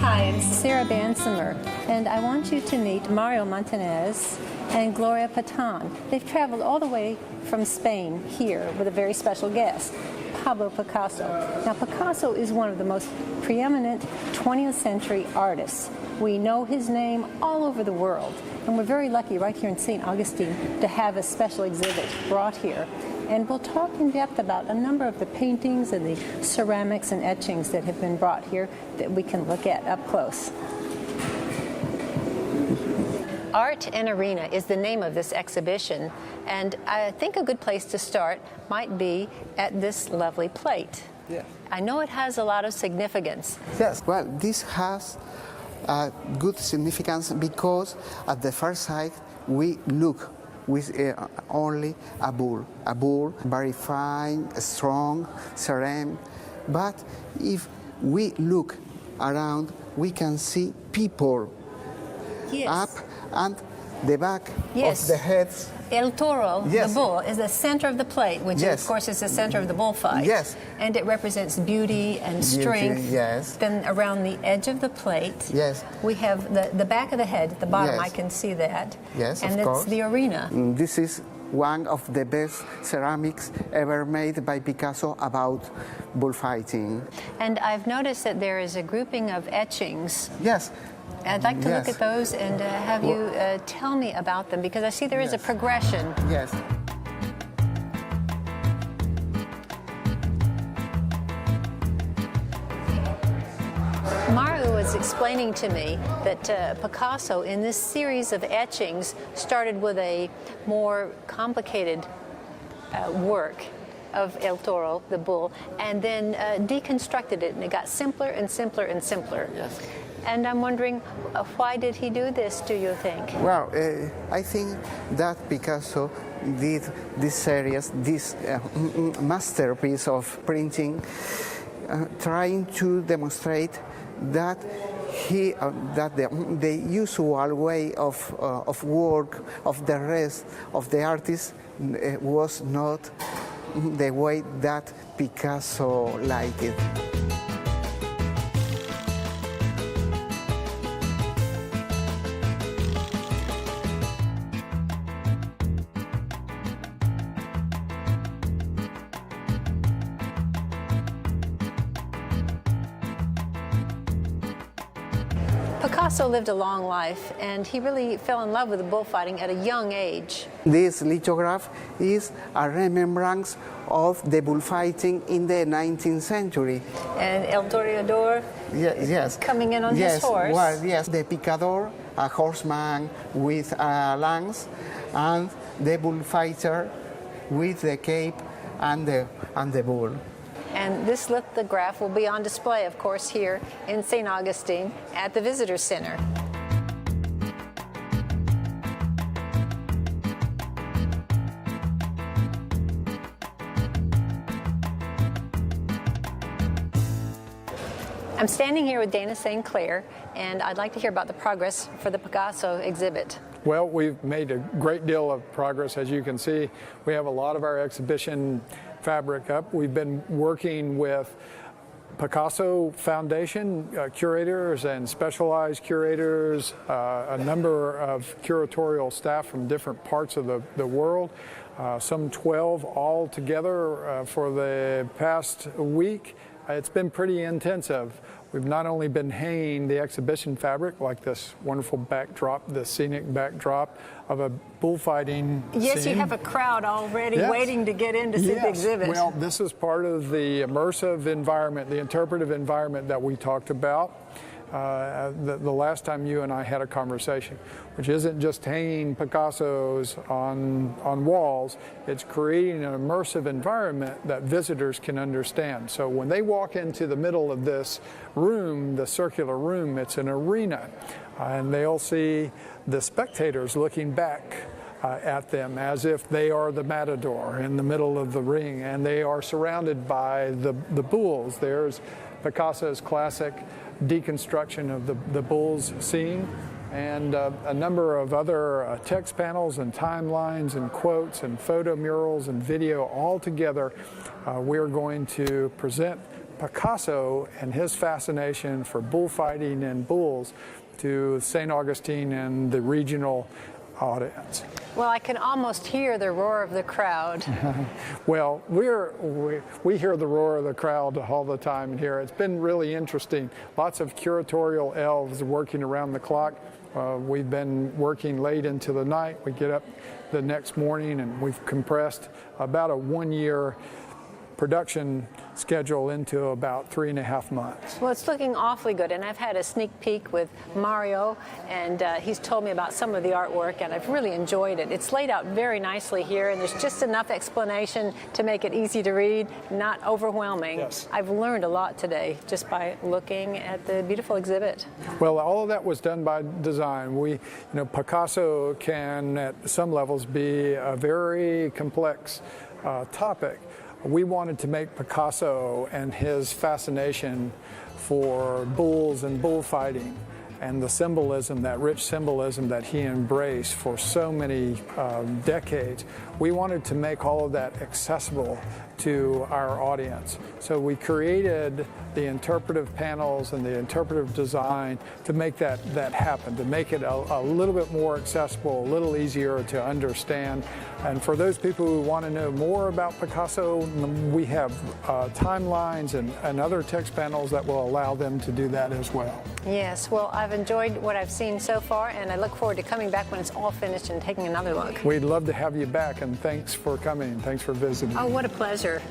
Hi, I'm Sarah Bansimer, and I want you to meet Mario Montanez and Gloria Patan. They've traveled all the way from Spain here with a very special guest, Pablo Picasso. Now, Picasso is one of the most preeminent 20th century artists. We know his name all over the world, and we're very lucky right here in St. Augustine to have a special exhibit brought here. And we'll talk in depth about a number of the paintings and the ceramics and etchings that have been brought here that we can look at up close. Art and Arena is the name of this exhibition, and I think a good place to start might be at this lovely plate. Yeah. I know it has a lot of significance. Yes, well, this has good significance because at the first sight we look with only a bull, very fine, strong, serene. But if we look around, we can see people up and the back of the heads. El Toro, Yes. the bull, is the center of the plate, which Yes. of course is the center of the bullfight. Yes. And it represents beauty and strength. Yes. Then around the edge of the plate, Yes. we have the back of the head at the bottom. Yes. I can see that. Yes, and of it's course. the arena. This is one of the best ceramics ever made by Picasso about bullfighting. And I've noticed that there is a grouping of etchings. Yes. I'd like to look Yes. at those and have you tell me about them, because I see there is a Yes. progression. Yes. Mario was explaining to me that Picasso, in this series of etchings, started with a more complicated work of El Toro, the bull, and then deconstructed it, and it got simpler and simpler and simpler. Yes. And I'm wondering, why did he do this, do you think? Well, I think that Picasso did this series, this masterpiece of printing, trying to demonstrate that the usual way of work of the rest of the artists was not the way that Picasso liked it. Picasso lived a long life, and he really fell in love with the bullfighting at a young age. This lithograph is a remembrance of the bullfighting in the 19th century. And El Toreador Yes. coming in on his horse. Well, yes, the picador, a horseman with a lance, and the bullfighter with the cape and the bull. And this lithograph will be on display, of course, here in St. Augustine at the Visitor Center. I'm standing here with Dana St. Clair, and I'd like to hear about the progress for the Picasso exhibit. Well, we've made a great deal of progress. As you can see, we have a lot of our exhibition fabric up. We've been working with Picasso Foundation curators and specialized curators, a number of curatorial staff from different parts of the world, some 12 all together for the past week. It's been pretty intensive. We've not only been hanging the exhibition fabric, like this wonderful backdrop, the scenic backdrop of a bullfighting Yes, scene. you have a crowd already Yes. waiting to get in to see the exhibit. Well, this is part of the immersive environment, the interpretive environment that we talked about the last time you and I had a conversation, which isn't just hanging Picassos on walls. It's creating an immersive environment that visitors can understand. So when they walk into the middle of this room, the circular room, it's an arena, and they'll see the spectators looking back at them as if they are the matador in the middle of the ring, and they are surrounded by the bulls. There's Picasso's classic deconstruction of the bulls scene, and a number of other text panels and timelines and quotes and photo murals and video all together. We're going to present Picasso and his fascination for bullfighting and bulls to St. Augustine and the regional audience. Well, I can almost hear the roar of the crowd. Well, we hear the roar of the crowd all the time here. It's been really interesting. Lots of curatorial elves working around the clock. We've been working late into the night. We get up the next morning and we've compressed about a 1-year production schedule into about 3.5 months. Well, it's looking awfully good, and I've had a sneak peek with Mario, and he's told me about some of the artwork, and I've really enjoyed it. It's laid out very nicely here, and there's just enough explanation to make it easy to read, not overwhelming. Yes. I've learned a lot today just by looking at the beautiful exhibit. Well, all of that was done by design. Picasso can, at some levels, be a very complex topic. We wanted to make Picasso and his fascination for bulls and bullfighting and the symbolism, that rich symbolism that he embraced for so many decades. We wanted to make all of that accessible to our audience. So we created the interpretive panels and the interpretive design to make that happen, to make it a little bit more accessible, a little easier to understand. And for those people who want to know more about Picasso, we have timelines and other text panels that will allow them to do that as well. Yes, well, I've enjoyed what I've seen so far, and I look forward to coming back when it's all finished and taking another look. We'd love to have you back, and thanks for coming. Thanks for visiting. Oh, what a pleasure.